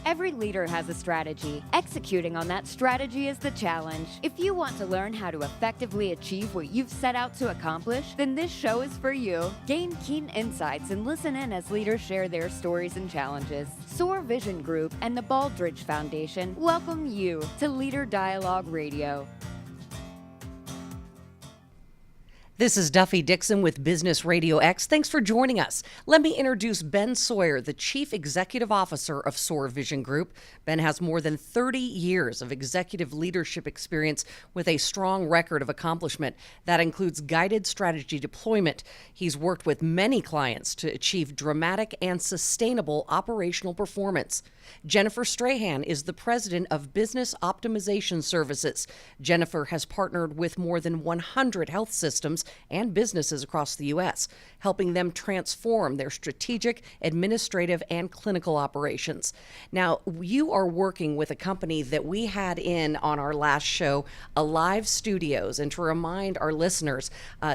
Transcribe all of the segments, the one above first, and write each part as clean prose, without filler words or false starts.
Every leader has a strategy. Executing on that strategy is the challenge. If you want to learn how to effectively achieve what you've set out to accomplish, then this show is for you. Gain keen insights and listen in as leaders share their stories and challenges. SOAR Vision Group and the Baldrige Foundation welcome you to Leader Dialogue Radio. This is Duffie Dixon with Business RadioX. Thanks for joining us. Let me introduce Ben Sawyer, the Chief Executive Officer of SOAR Vision Group. Ben has more than 30 years of executive leadership experience with a strong record of accomplishment. That includes guided strategy deployment. He's worked with many clients to achieve dramatic and sustainable operational performance. Jennifer Strahan is the president of Business Optimization Services. Jennifer has partnered with more than 100 health systems and businesses across the U.S., helping them transform their strategic, administrative, and clinical operations. Now, you are working with a company that we had in on our last show, Alive Studios. And to remind our listeners,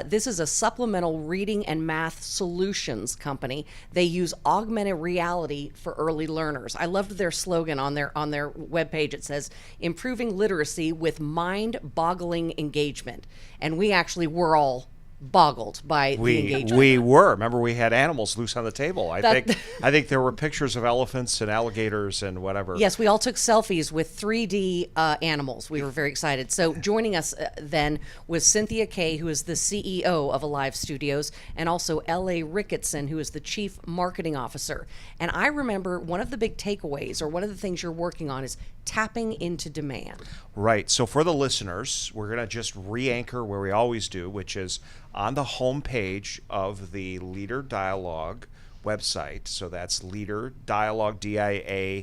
this is a supplemental reading and math solutions company. They use augmented reality for early learners. I loved their slogan on their webpage. It says, improving literacy with mind-boggling engagement. And we actually were all boggled by the engagement. We were. Remember, we had animals loose on the table. I think there were pictures of elephants and alligators and whatever. Yes, we all took selfies with 3D animals. We were very excited. So joining us then was Cynthia, Kaye, who is the CEO of Alive Studios, and also L.A. Ricketson, who is the Chief Marketing Officer. And I remember one of the big takeaways, or one of the things you're working on, is tapping into demand. Right. So for the listeners, we're going to just re-anchor where we always do, which is on the home page of the Leader Dialogue website. So that's Leader Dialogue, DIALOGUE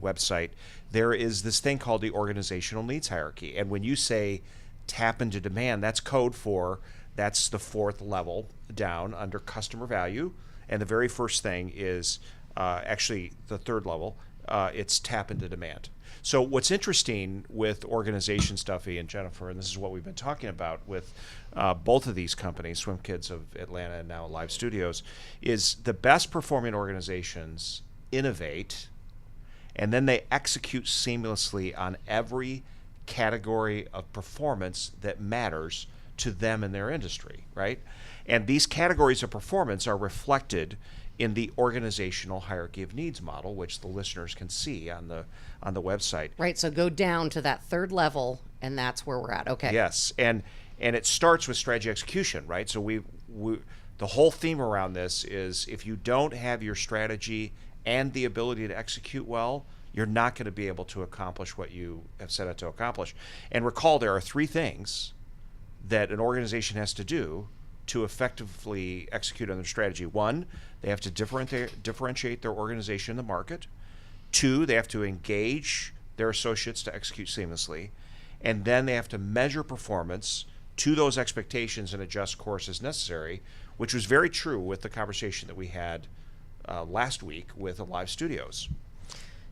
website. There is this thing called the organizational needs hierarchy. And when you say tap into demand, that's code for, that's the fourth level down under customer value. And the very first thing is actually the third level. It's tap into demand. So what's interesting with organizations, Duffie and Jennifer, and this is what we've been talking about with both of these companies, Swim Kids of Atlanta and now Live Studios, is the best performing organizations innovate, and then they execute seamlessly on every category of performance that matters to them in their industry, right? And these categories of performance are reflected in the organizational hierarchy of needs model, which the listeners can see on the website. Right, so go down to that third level, and that's where we're at. Okay. Yes, and it starts with strategy execution, right? So we the whole theme around this is if you don't have your strategy and the ability to execute well, you're not going to be able to accomplish what you have set out to accomplish. And recall, there are three things that an organization has to do to effectively execute on their strategy. One, they have to differentiate their organization in the market. Two, they have to engage their associates to execute seamlessly. And then they have to measure performance to those expectations and adjust course as necessary, which was very true with the conversation that we had last week with Alive Studios.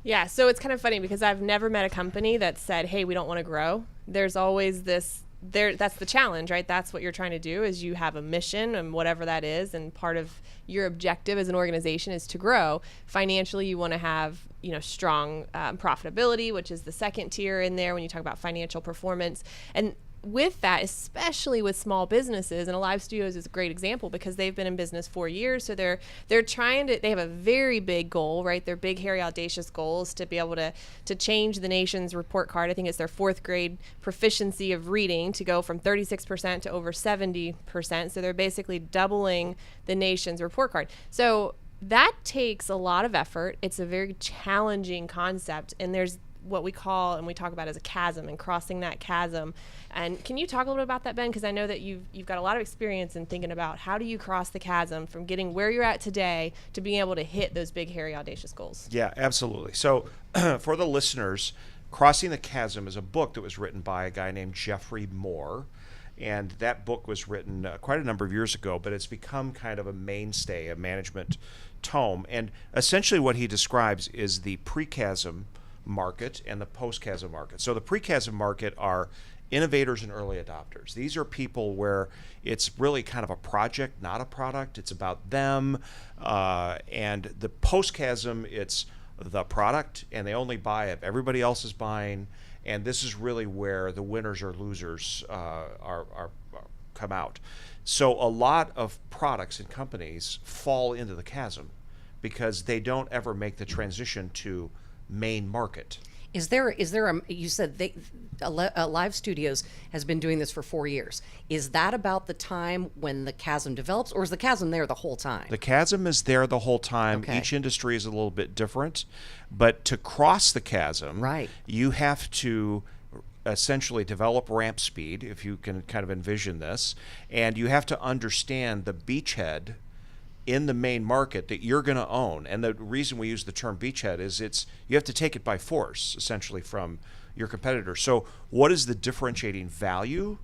Yeah, so it's kind of funny because I've never met a company that said, hey, we don't want to grow. There's always this, that's the challenge, right? That's what you're trying to do, is you have a mission and whatever that is, and part of your objective as an organization is to grow. Financially, you want to have, strong profitability, which is the second tier in there when you talk about financial performance. And with that, especially with small businesses, and Alive Studios is a great example because they've been in business 4 years, so they're trying to, they have a very big goal, right? Their big, hairy, audacious goal is to be able to change the nation's report card. I think it's their fourth grade proficiency of reading to go from 36% to over 70%. So they're basically doubling the nation's report card. So that takes a lot of effort. It's a very challenging concept, and there's what we call and we talk about as a chasm, and crossing that chasm. And can you talk a little bit about that, Ben? Because I know that you've got a lot of experience in thinking about how do you cross the chasm from getting where you're at today to being able to hit those big, hairy, audacious goals. Yeah, absolutely. So for the listeners, Crossing the Chasm is a book that was written by a guy named Geoffrey Moore. And that book was written quite a number of years ago, but it's become kind of a mainstay, a management tome. And essentially what he describes is the pre-chasm market and the post-chasm market. So the pre-chasm market are innovators and early adopters. These are people where it's really kind of a project, not a product. It's about them. And the post-chasm, it's the product, and they only buy if everybody else is buying. And this is really where the winners or losers are come out. So a lot of products and companies fall into the chasm because they don't ever make the transition to main market. Is there you said Live Studios has been doing this for 4 years. Is that about the time when the chasm develops, or is the chasm there the whole time? The chasm is there the whole time. Okay. Each industry is a little bit different, but to cross the chasm, right, you have to essentially develop ramp speed, if you can kind of envision this, and you have to understand the beachhead in the main market that you're going to own. And the reason we use the term beachhead is you have to take it by force, essentially, from your competitor. So what is the differentiating value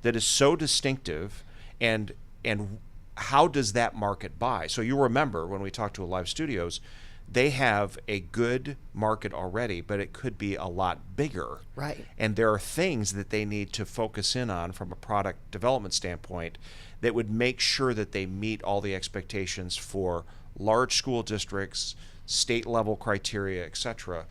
that is so distinctive, and how does that market buy? So you remember when we talked to Live Studios, they have a good market already, but it could be a lot bigger. Right. And there are things that they need to focus in on from a product development standpoint that would make sure that they meet all the expectations for large school districts, state level criteria, etc.,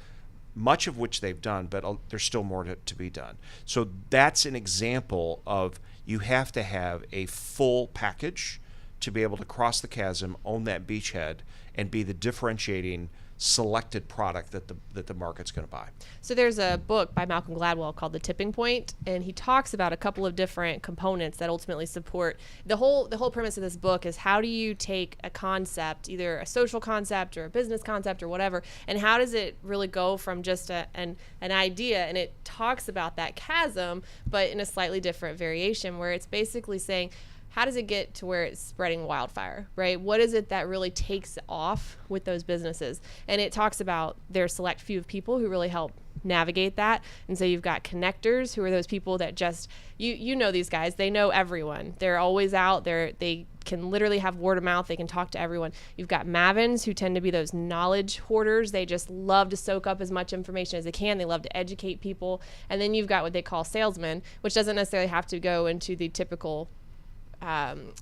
much of which they've done, but there's still more to be done. So that's an example of you have to have a full package to be able to cross the chasm, own that beachhead, and be the differentiating selected product that the market's going to buy. So there's a book by Malcolm Gladwell called The Tipping Point, and he talks about a couple of different components that ultimately support the whole premise of this book is how do you take a concept, either a social concept or a business concept or whatever, and how does it really go from just an idea, and it talks about that chasm but in a slightly different variation where it's basically saying, how does it get to where it's spreading wildfire, right? What is it that really takes off with those businesses? And it talks about their select few of people who really help navigate that. And so you've got connectors, who are those people that just, you know these guys, they know everyone. They're always out there. They can literally have word of mouth. They can talk to everyone. You've got Mavins, who tend to be those knowledge hoarders. They just love to soak up as much information as they can. They love to educate people. And then you've got what they call salesmen, which doesn't necessarily have to go into the typical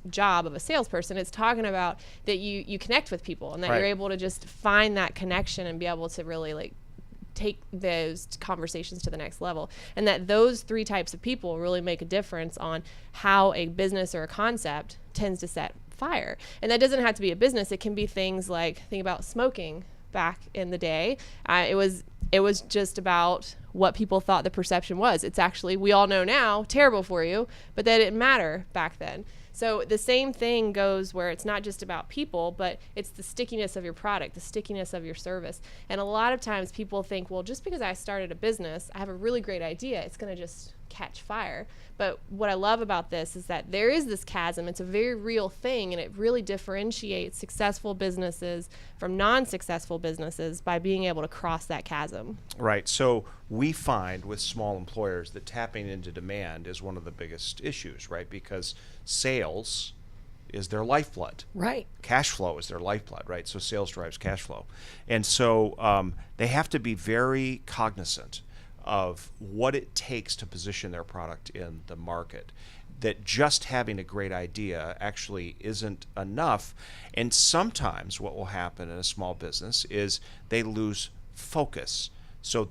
job of a salesperson. It's talking about that you connect with people and that you're able to just find that connection and be able to really take those conversations to the next level, and that those three types of people really make a difference on how a business or a concept tends to set fire. And that doesn't have to be a business. It can be things like, think about smoking back in the day. It was just about what people thought the perception was. It's actually, we all know now, terrible for you, but that didn't matter back then. So the same thing goes where it's not just about people, but it's the stickiness of your product, the stickiness of your service. And a lot of times people think, well, just because I started a business, I have a really great idea, it's going to just catch fire. But what I love about this is that there is this chasm. It's a very real thing, and it really differentiates successful businesses from non-successful businesses by being able to cross that chasm. Right. So we find with small employers that tapping into demand is one of the biggest issues, right? Because sales is their lifeblood. Right. Cash flow is their lifeblood, right? So sales drives cash flow. And so they have to be very cognizant of what it takes to position their product in the market. That just having a great idea actually isn't enough. And sometimes what will happen in a small business is they lose focus. So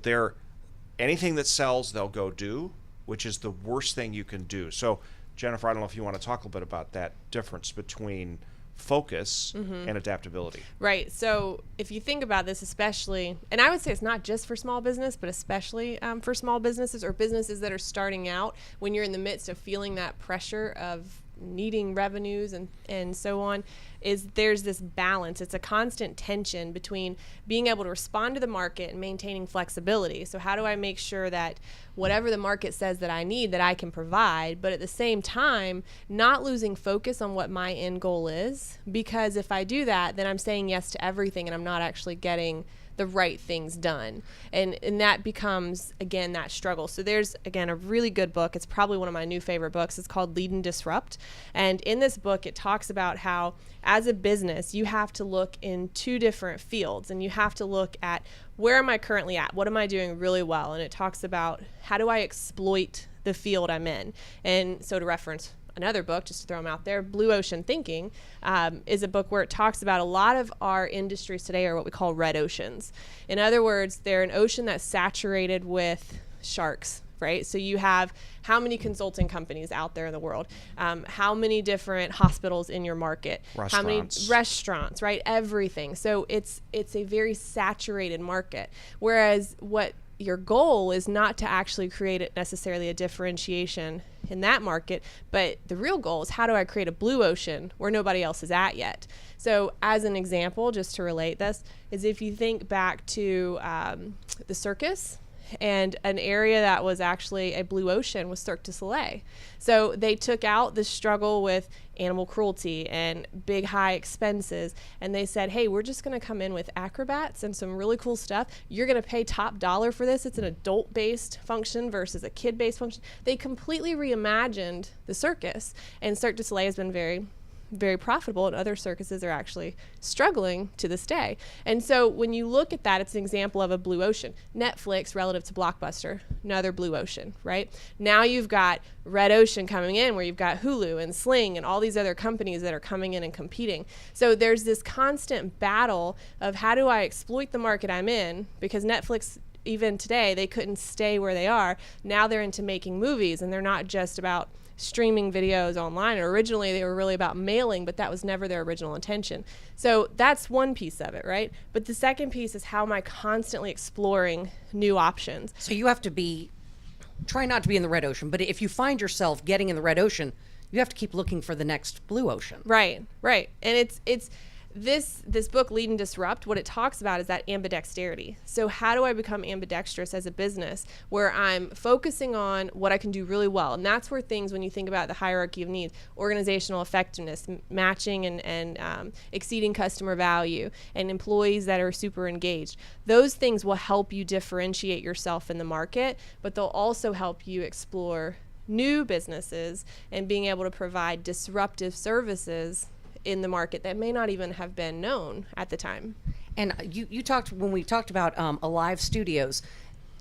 anything that sells, they'll go do, which is the worst thing you can do. So Jennifer, I don't know if you want to talk a little bit about that difference between focus and adaptability. Right. So if you think about this, especially, and I would say it's not just for small business, but especially for small businesses or businesses that are starting out, when you're in the midst of feeling that pressure of needing revenues and so on, is there's this balance. It's a constant tension between being able to respond to the market and maintaining flexibility. So how do I make sure that whatever the market says that I need, that I can provide, but at the same time, not losing focus on what my end goal is? Because if I do that, then I'm saying yes to everything and I'm not actually getting the right things done. And that becomes, again, that struggle. So there's, again, a really good book. It's probably one of my new favorite books. It's called Lead and Disrupt. And in this book, it talks about how, as a business, you have to look in two different fields, and you have to look at, where am I currently at? What am I doing really well? And it talks about, how do I exploit the field I'm in? And so to reference another book, just to throw them out there, Blue Ocean Thinking, is a book where it talks about a lot of our industries today are what we call red oceans. In other words, they're an ocean that's saturated with sharks, right? So you have how many consulting companies out there in the world, how many different hospitals in your market, how many restaurants, right? Everything. So it's a very saturated market. Whereas what your goal is not to actually create necessarily a differentiation in that market, but the real goal is how do I create a blue ocean where nobody else is at yet? So as an example, just to relate this, is if you think back to the circus, and an area that was actually a blue ocean was Cirque du Soleil. So they took out the struggle with animal cruelty and big high expenses, and they said, hey, we're just going to come in with acrobats and some really cool stuff. You're going to pay top dollar for this. It's an adult-based function versus a kid-based function. They completely reimagined the circus, and Cirque du Soleil has been very profitable, and other circuses are actually struggling to this day. And so when you look at that, it's an example of a blue ocean. Netflix relative to Blockbuster, another blue ocean, right? Now you've got red ocean coming in where you've got Hulu and Sling and all these other companies that are coming in and competing. So there's this constant battle of how do I exploit the market I'm in, because Netflix, even today, they couldn't stay where they are. Now they're into making movies, and they're not just about streaming videos online. Originally they were really about mailing, but that was never their original intention. So that's one piece of it, right? But the second piece is how am I constantly exploring new options? So you have to try not to be in the red ocean, but if you find yourself getting in the red ocean, you have to keep looking for the next blue ocean. Right. And it's this book, Lead and Disrupt, what it talks about is that ambidexterity. So how do I become ambidextrous as a business where I'm focusing on what I can do really well? And that's where things, when you think about the hierarchy of needs, organizational effectiveness, matching and exceeding customer value, and employees that are super engaged, those things will help you differentiate yourself in the market, but they'll also help you explore new businesses and being able to provide disruptive services in the market that may not even have been known at the time. And you talked, when we talked about Alive Studios,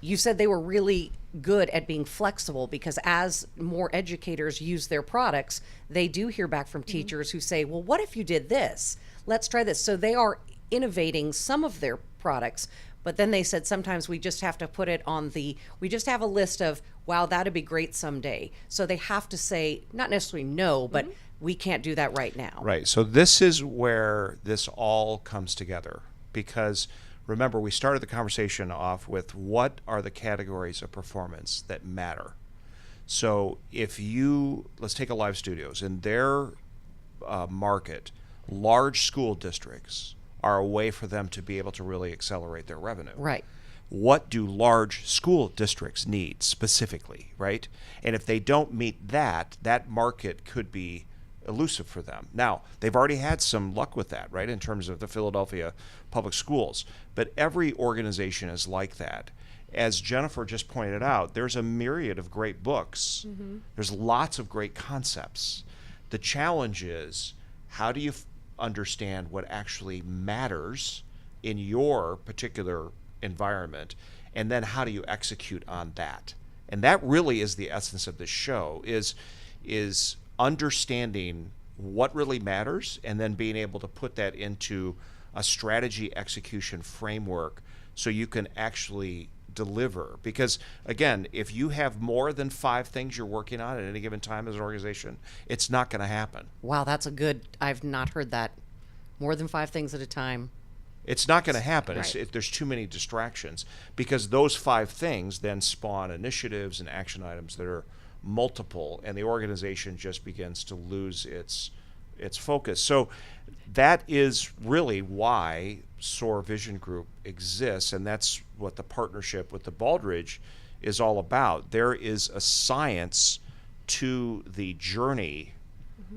you said they were really good at being flexible, because as more educators use their products, they do hear back from teachers who say, well, what if you did this? Let's try this. So they are innovating some of their products, but then they said sometimes we just have to put it on we just have a list of, wow, that'd be great someday. So they have to say, not necessarily no, but we can't do that right now. Right. So this is where this all comes together, because remember, we started the conversation off with what are the categories of performance that matter. So let's take Alive Studios. In their market, large school districts are a way for them to be able to really accelerate their revenue. Right. What do large school districts need specifically, right? And if they don't meet that market could be elusive for them. Now, they've already had some luck with that, right, in terms of the Philadelphia Public Schools. But every organization is like that. As Jennifer just pointed out, there's a myriad of great books. There's lots of great concepts. The challenge is, how do you understand what actually matters in your particular environment, and then how do you execute on that? And that really is the essence of this show, is understanding what really matters and then being able to put that into a strategy execution framework so you can actually deliver. Because again, if you have more than 5 things you're working on at any given time as an organization, it's not going to happen. Wow, that's I've not heard that. More than 5 things at a time. It's not going to happen. Right. There's too many distractions, because those 5 things then spawn initiatives and action items that are multiple, and the organization just begins to lose its focus. So that is really why SOAR Vision Group exists, and that's what the partnership with the Baldrige is all about. There is a science to the journey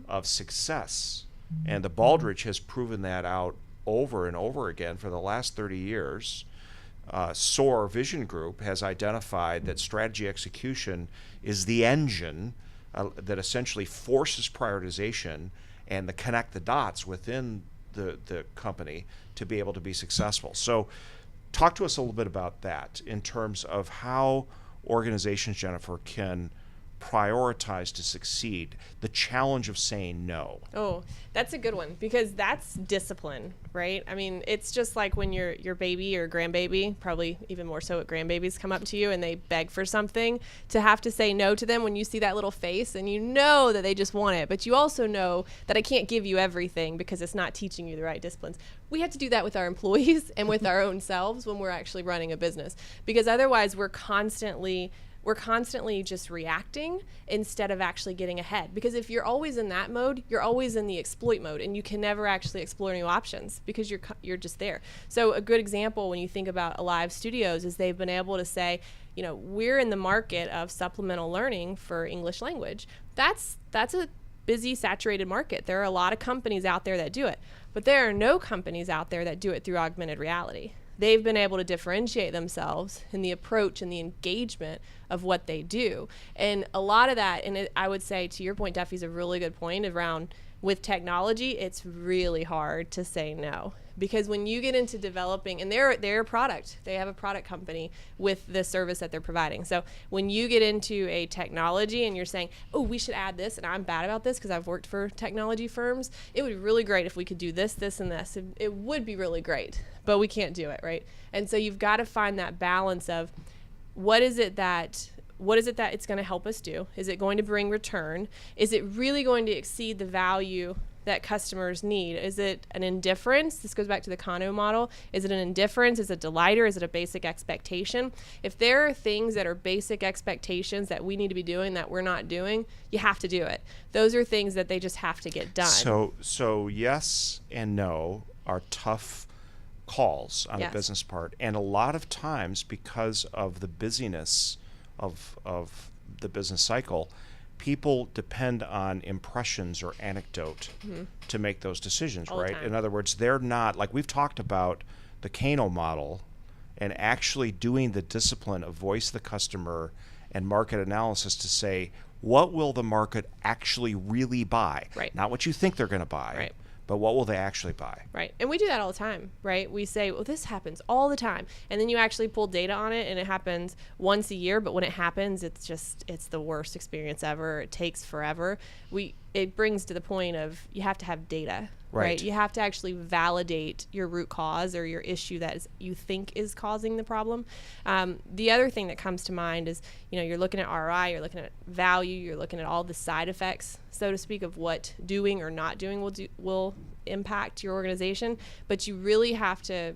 of success, and the Baldrige has proven that out over and over again for the last 30 years. SOAR Vision Group has identified that strategy execution is the engine that essentially forces prioritization and to connect the dots within the company to be able to be successful. So talk to us a little bit about that in terms of how organizations, Jennifer, can prioritize to succeed? The challenge of saying no. Oh, that's a good one, because that's discipline, right? I mean, it's just like when your baby or grandbaby, probably even more so at grandbabies, come up to you and they beg for something, to have to say no to them when you see that little face and you know that they just want it, but you also know that I can't give you everything because it's not teaching you the right disciplines. We have to do that with our employees and with our own selves when we're actually running a business, because otherwise we're constantly just reacting instead of actually getting ahead. Because if you're always in that mode, you're always in the exploit mode, and you can never actually explore new options because you're just there. So a good example when you think about Alive Studios is they've been able to say, you know, we're in the market of supplemental learning for English language. That's a busy, saturated market. There are a lot of companies out there that do it, but there are no companies out there that do it through augmented reality. They've been able to differentiate themselves in the approach and the engagement of what they do. And a lot of that, and I would say, to your point, Duffie's a really good point around, with technology, it's really hard to say no. Because when you get into developing, and they're a product, they have a product company with the service that they're providing. So when you get into a technology and you're saying, oh, we should add this, and I'm bad about this because I've worked for technology firms, it would be really great if we could do this, this, and this. It would be really great, but we can't do it, right? And so you've got to find that balance of what is it that it's going to help us do? Is it going to bring return? Is it really going to exceed the value that customers need? Is it an indifference? This goes back to the Kano model. Is it an indifference? Is it a delighter? Is it a basic expectation? If there are things that are basic expectations that we need to be doing that we're not doing, you have to do it. Those are things that they just have to get done. So yes and no are tough calls on Yes. the business part. And a lot of times, because of the busyness of the business cycle, people depend on impressions or anecdote to make those decisions, All the right? time. In other words, they're not, like we've talked about the Kano model and actually doing the discipline of voice the customer and market analysis to say, what will the market actually really buy? Right. Not what you think they're going to buy, Right. but what will they actually buy? Right. And we do that all the time, right? We say, well, this happens all the time. And then you actually pull data on it and it happens once a year. But when it happens, it's the worst experience ever. It takes forever. It brings to the point of you have to have data, right? You have to actually validate your root cause or your issue that you think is causing the problem. The other thing that comes to mind is, you're looking at ROI, you're looking at value, you're looking at all the side effects, so to speak, of what doing or not doing will impact your organization. But you really have to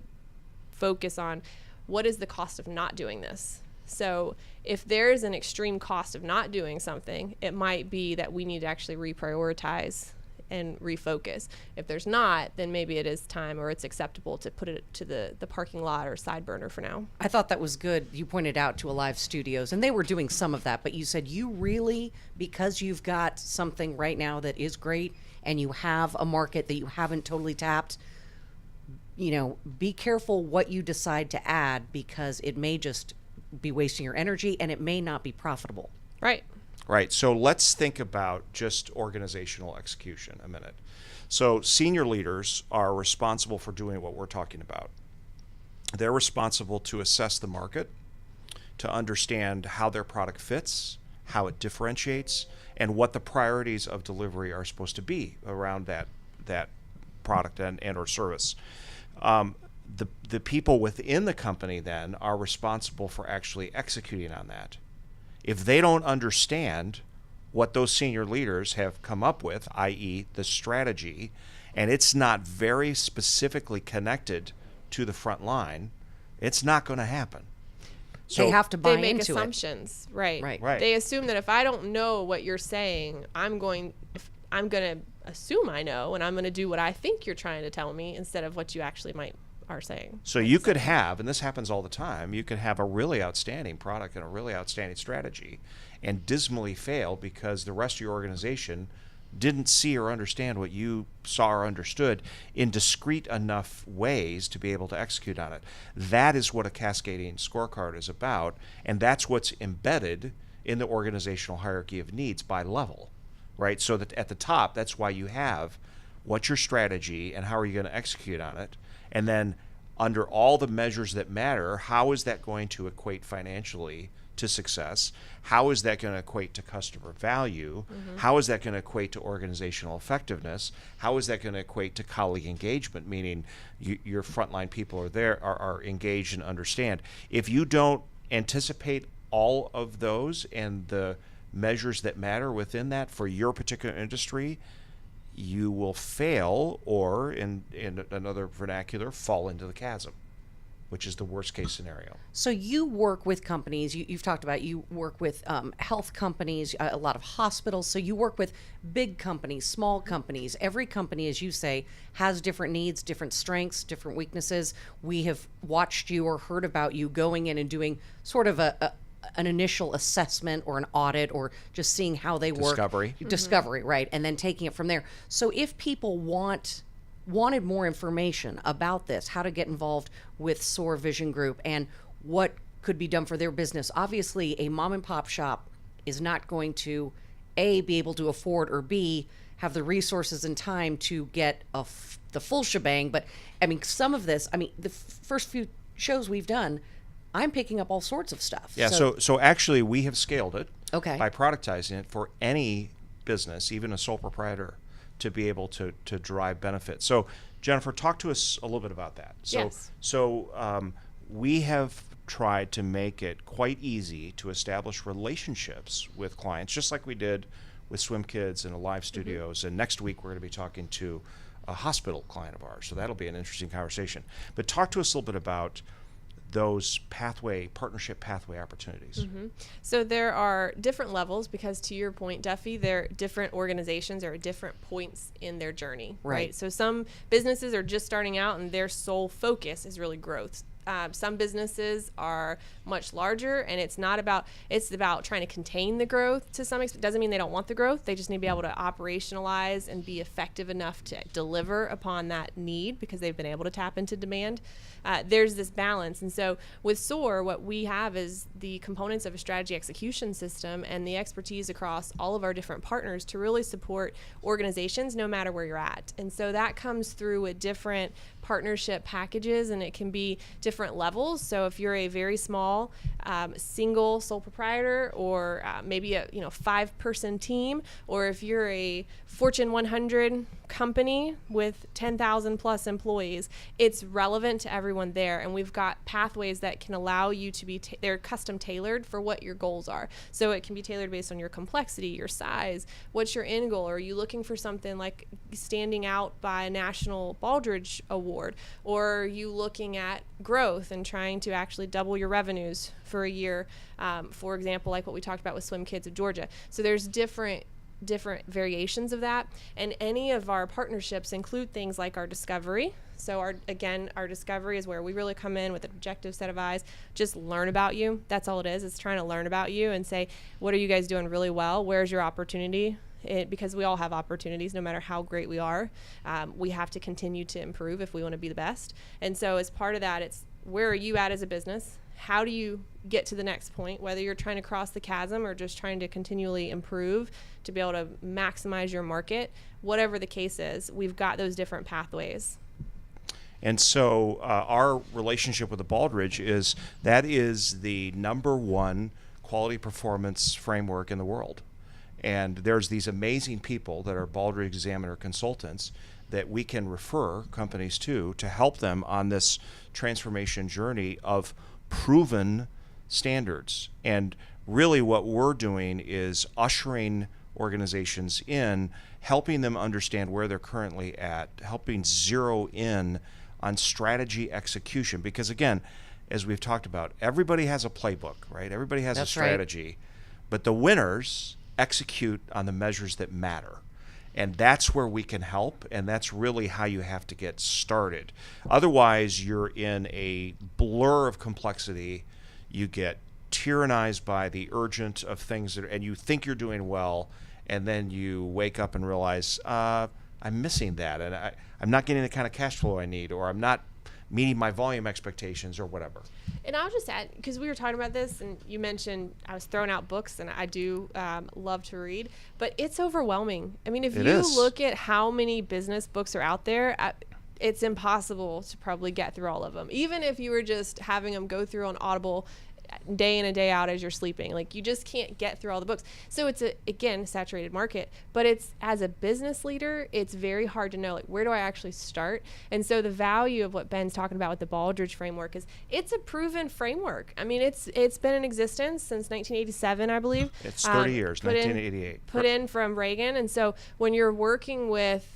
focus on what is the cost of not doing this. So if there's an extreme cost of not doing something, it might be that we need to actually reprioritize and refocus. If there's not, then maybe it is time, or it's acceptable to put it to the parking lot or side burner for now. I thought that was good. You pointed out to Alive Studios, and they were doing some of that, but you said you really, because you've got something right now that is great and you have a market that you haven't totally tapped, be careful what you decide to add, because it may just be wasting your energy and it may not be profitable. Right. Right. So let's think about just organizational execution a minute. So senior leaders are responsible for doing what we're talking about. They're responsible to assess the market, to understand how their product fits, how it differentiates, and what the priorities of delivery are supposed to be around that product and or service. The people within the company then are responsible for actually executing on that. If they don't understand what those senior leaders have come up with, i.e. the strategy, and it's not very specifically connected to the front line, it's not going to happen. So they have to buy they make into assumptions. it. Right. Right. They assume that if I don't know what you're saying, I'm going to assume I know, and I'm going to do what I think you're trying to tell me instead of what you actually are saying. So you could have, and this happens all the time, you could have a really outstanding product and a really outstanding strategy and dismally fail because the rest of your organization didn't see or understand what you saw or understood in discrete enough ways to be able to execute on it. That is what a cascading scorecard is about, and that's what's embedded in the organizational hierarchy of needs by level, right? So that at the top, that's why you have what's your strategy and how are you going to execute on it, and then under all the measures that matter, how is that going to equate financially to success? How is that going to equate to customer value? How is that going to equate to organizational effectiveness? How is that going to equate to colleague engagement, meaning your frontline people are engaged and understand? If you don't anticipate all of those and the measures that matter within that for your particular industry, you will fail, or in another vernacular, fall into the chasm, which is the worst case scenario. So you work with companies, you've talked about, you work with health companies, a lot of hospitals. So you work with big companies, small companies. Every company, as you say, has different needs, different strengths, different weaknesses. We have watched you or heard about you going in and doing sort of an initial assessment or an audit, or just seeing how they work. Discovery, right, and then taking it from there. So if people wanted more information about this, how to get involved with SOAR Vision Group and what could be done for their business, obviously a mom and pop shop is not going to A, be able to afford, or B, have the resources and time to get the full shebang. But I mean, some of this, the first few shows we've done, I'm picking up all sorts of stuff. Yeah, so actually we have scaled it by productizing it for any business, even a sole proprietor, to be able to derive benefit. So Jennifer, talk to us a little bit about that. So we have tried to make it quite easy to establish relationships with clients, just like we did with Swim Kids and Alive Studios. And next week we're going to be talking to a hospital client of ours. So that'll be an interesting conversation. But talk to us a little bit about those partnership pathway opportunities. So there are different levels, because to your point, Duffie, they're different organizations are at different points in their journey, right? So some businesses are just starting out and their sole focus is really growth. Some businesses are much larger, and it's about trying to contain the growth to some extent. Doesn't mean they don't want the growth. They just need to be able to operationalize and be effective enough to deliver upon that need, because they've been able to tap into demand. There's this balance. And so with SOAR, what we have is the components of a strategy execution system and the expertise across all of our different partners to really support organizations no matter where you're at. And so that comes through with different partnership packages, and it can be different levels. So if you're a very small single sole proprietor, or maybe a 5-person team, or if you're a Fortune 100 company with 10,000 plus employees, it's relevant to everyone there. And we've got pathways that can allow you to be they're custom tailored for what your goals are. So it can be tailored based on your complexity, your size, what's your end goal. Are you looking for something like standing out by a national Baldrige award, or are you looking at growth and trying to actually double your revenues for a year, for example, like what we talked about with Swim Kids of Georgia. So there's different variations of that, and any of our partnerships include things like our discovery. So our discovery is where we really come in with an objective set of eyes, just learn about you. That's all it is. It's trying to learn about you and say, what are you guys doing really well? Where's your opportunity? Because we all have opportunities, no matter how great we are. We have to continue to improve if we want to be the best. And so as part of that, it's where are you at as a business? How do you get to the next point, whether you're trying to cross the chasm or just trying to continually improve to be able to maximize your market? Whatever the case is, we've got those different pathways. And so our relationship with the Baldrige is the #1 quality performance framework in the world. And there's these amazing people that are Baldrige Examiner consultants that we can refer companies to help them on this transformation journey of proven standards. And really what we're doing is ushering organizations in, helping them understand where they're currently at, helping zero in on strategy execution. Because again, as we've talked about, everybody has a playbook, right? Everybody has a strategy, but the winners execute on the measures that matter. And that's where we can help, and that's really how you have to get started. Otherwise, you're in a blur of complexity. You get tyrannized by the urgent of things, and you think you're doing well, and then you wake up and realize, I'm missing that, and I'm not getting the kind of cash flow I need, or I'm not meeting my volume expectations, or whatever. And I'll just add, because we were talking about this, and you mentioned I was throwing out books, and I do love to read, but it's overwhelming. I mean, if you look at how many business books are out there, it's impossible to probably get through all of them. Even if you were just having them go through on Audible day in and day out as you're sleeping. Like, you just can't get through all the books. So it's again, saturated market, but it's, as a business leader, it's very hard to know, like, where do I actually start? And so the value of what Ben's talking about with the Baldrige framework is it's a proven framework. I mean, it's been in existence since 1987, I believe. It's 30 years, 1988. Put in from Reagan. And so when you're working with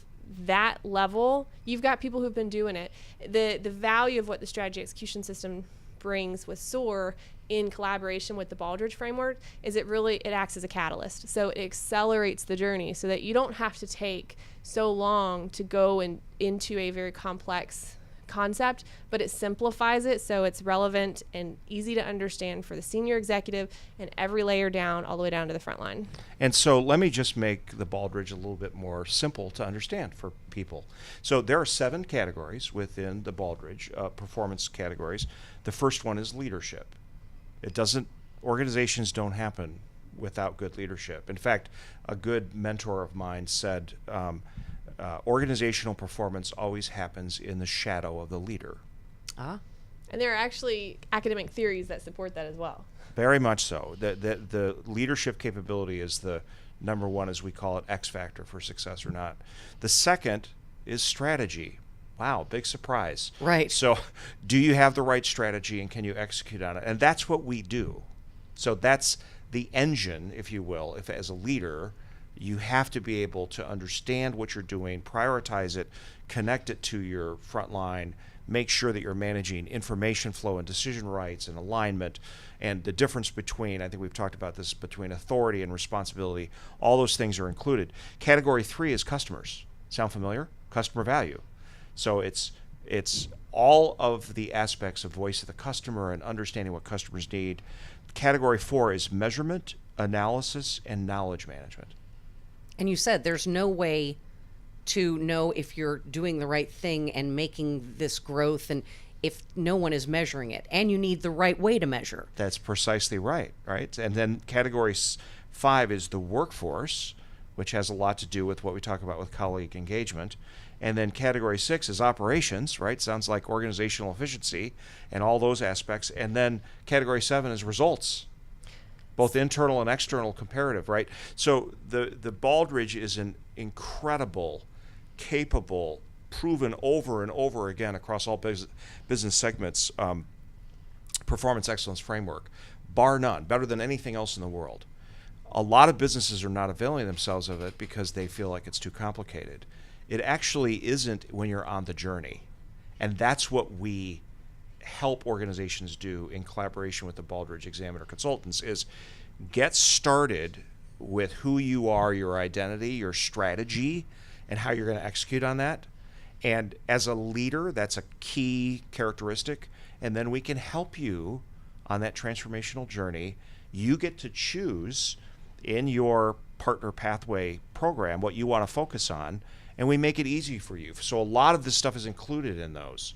that level, you've got people who've been doing it. The value of what the strategy execution system brings with SOAR in collaboration with the Baldrige framework is it acts as a catalyst. So it accelerates the journey so that you don't have to take so long to go into a very complex concept, but it simplifies it so it's relevant and easy to understand for the senior executive and every layer down, all the way down to the front line. And so let me just make the Baldrige a little bit more simple to understand for people. So there are 7 categories within the Baldrige, performance categories. The first one is leadership. Organizations don't happen without good leadership. In fact, a good mentor of mine said, organizational performance always happens in the shadow of the leader. Ah. And there are actually academic theories that support that as well. Very much so. The leadership capability is the number one, as we call it, X factor for success or not. The second is strategy. Wow, big surprise. Right. So do you have the right strategy and can you execute on it? And that's what we do. So that's the engine, if you will. If as a leader, you have to be able to understand what you're doing, prioritize it, connect it to your front line, make sure that you're managing information flow and decision rights and alignment, and the difference between, I think we've talked about this, between authority and responsibility. All those things are included. Category 3 is customers. Sound familiar? Customer value. So it's all of the aspects of voice of the customer and understanding what customers need. Category 4 is measurement, analysis, and knowledge management. And you said there's no way to know if you're doing the right thing and making this growth and if no one is measuring it, and you need the right way to measure. That's precisely right? And then category 5 is the workforce, which has a lot to do with what we talk about with colleague engagement. And then category 6 is operations, right? Sounds like organizational efficiency and all those aspects. And then category 7 is results, both internal and external comparative, right? So the Baldrige is an incredible, capable, proven over and over again across all business segments, performance excellence framework, bar none, better than anything else in the world. A lot of businesses are not availing themselves of it because they feel like it's too complicated. It actually isn't when you're on the journey. And that's what we help organizations do in collaboration with the Baldrige Examiner Consultants is get started with who you are, your identity, your strategy, and how you're going to execute on that. And as a leader, that's a key characteristic. And then we can help you on that transformational journey. You get to choose in your partner pathway program what you want to focus on, and we make it easy for you. So a lot of this stuff is included in those.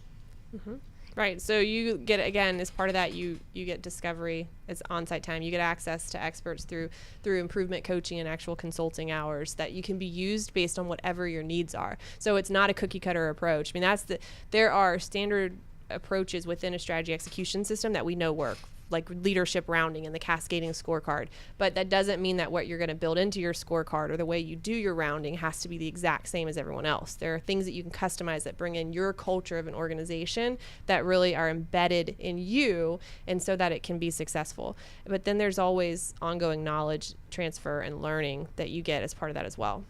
Mm-hmm. Right. So you get, again, as part of that, you get discovery as on-site time. You get access to experts through improvement coaching and actual consulting hours that you can be used based on whatever your needs are. So it's not a cookie cutter approach. I mean, there are standard approaches within a strategy execution system that we know work, like leadership rounding and the cascading scorecard. But that doesn't mean that what you're going to build into your scorecard or the way you do your rounding has to be the exact same as everyone else. There are things that you can customize that bring in your culture of an organization that really are embedded in you, and so that it can be successful. But then there's always ongoing knowledge transfer and learning that you get as part of that as well.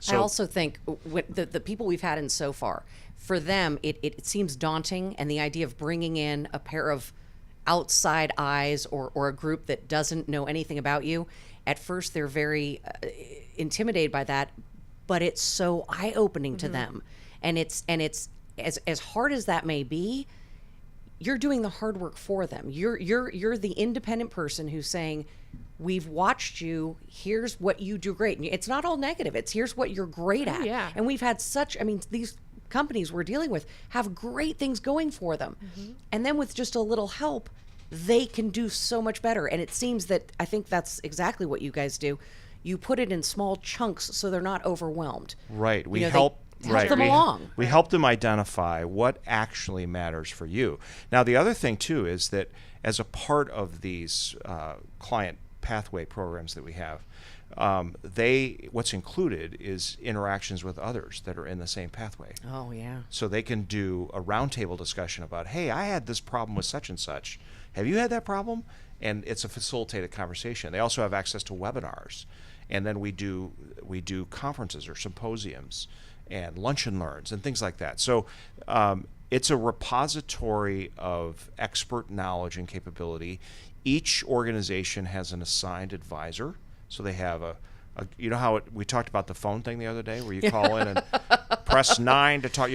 I also think the people we've had in so far, for them, it seems daunting, and the idea of bringing in a pair of outside eyes or a group that doesn't know anything about you, at first they're very intimidated by that, but it's so eye-opening to them, and it's as hard as that may be, you're doing the hard work for them. You're the independent person who's saying, we've watched you, here's what you do great. And it's not all negative, it's here's what you're great at. Yeah. And we've had these companies we're dealing with have great things going for them. And then with just a little help, they can do so much better. And it seems that, I think that's exactly what you guys do. You put it in small chunks so they're not overwhelmed. Right. We help them along. We help them identify what actually matters for you. Now, the other thing, too, is that as a part of these client pathway programs that we have, what's included is interactions with others that are in the same pathway. Oh, yeah. So they can do a roundtable discussion about, hey, I had this problem with such and such. Have you had that problem? And it's a facilitated conversation. They also have access to webinars. And then we do conferences or symposiums and lunch and learns and things like that. So it's a repository of expert knowledge and capability. Each organization has an assigned advisor. So they have you know how we talked about the phone thing the other day, where you call in and press 9 to talk.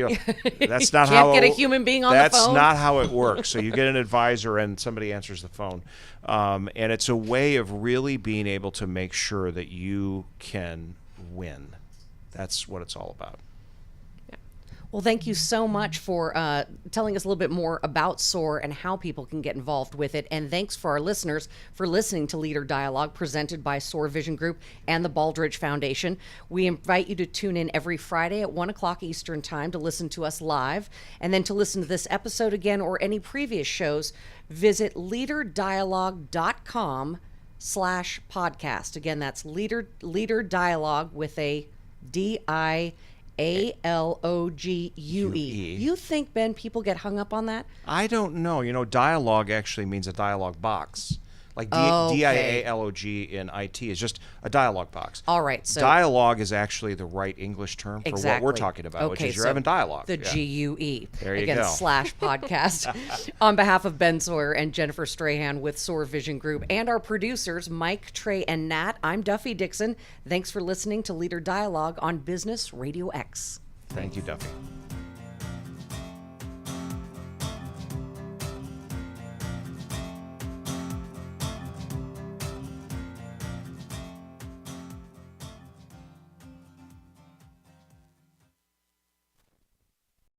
That's not how. Can't get a human being on the phone. That's not how it works. So you get an advisor and somebody answers the phone, and it's a way of really being able to make sure that you can win. That's what it's all about. Well, thank you so much for telling us a little bit more about SOAR and how people can get involved with it. And thanks for our listeners for listening to Leader Dialogue, presented by SOAR Vision Group and the Baldrige Foundation. We invite you to tune in every Friday at 1 o'clock Eastern Time to listen to us live. And then to listen to this episode again or any previous shows, visit leaderdialogue.com/podcast. Again, that's Leader Dialogue with a DIALOGUE. You think, Ben, people get hung up on that? I don't know. Dialogue actually means a dialogue box. Like Okay. DIALOG in IT is just a dialogue box. All right. So dialogue is actually the right English term for what we're talking about, which is you're having dialogue. The GUE. There you Again, go. /podcast. On behalf of Ben Sawyer and Jennifer Strahan with SOAR Vision Group and our producers, Mike, Trey, and Nat, I'm Duffie Dixon. Thanks for listening to Leader Dialogue on Business Radio X. Thank you, Duffie.